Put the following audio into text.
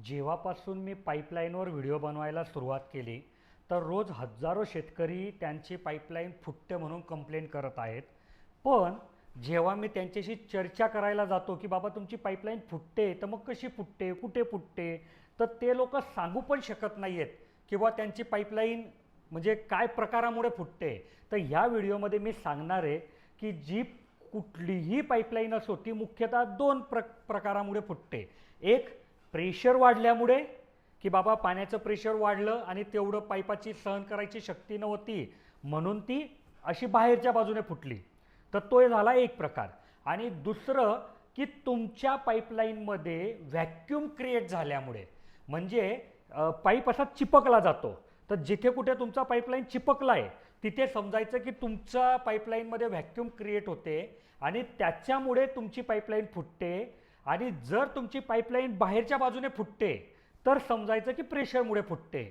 जेव्हापासून मी पाईपलाईनवर व्हिडिओ बनवायला सुरुवात केली तर रोज हजारो शेतकरी त्यांची पाईपलाईन फुटते म्हणून कंप्लेंट करत आहेत. पण जेव्हा मी त्यांच्याशी चर्चा करायला जातो की बाबा तुमची पाईपलाईन फुटते तर मग कशी फुटते, कुठे फुटते, तर ते लोक सांगू पण शकत नाही आहेत किंवा त्यांची पाईपलाईन म्हणजे काय प्रकारामुळे फुटते. तर ह्या व्हिडिओमध्ये मी सांगणार आहे की जी कुठलीही पाईपलाईन असो ती मुख्यतः दोन प्रकारामुळे फुटते. एक, प्रेशर वाढल्यामुळे की बाबा पाण्याचं प्रेशर वाढलं आणि तेवढं पाईपाची सहन करायची शक्ती नव्हती म्हणून ती अशी बाहेरच्या बाजूने फुटली, तर तो झाला एक प्रकार. आणि दुसरं की तुमच्या पाईपलाईनमध्ये व्हॅक्यूम क्रिएट झाल्यामुळे, म्हणजे पाईप असा चिपकला जातो, तर जिथे कुठे तुमचा पाईपलाईन चिपकला आहे तिथे समजायचं की तुमच्या पाईपलाईनमध्ये व्हॅक्यूम क्रिएट होते आणि त्याच्यामुळे तुमची पाईपलाईन फुटते. आणि जर तुमची पाईपलाईन बाहेरच्या बाजूने फुटते तर समजायचं की प्रेशरमुळे फुटते.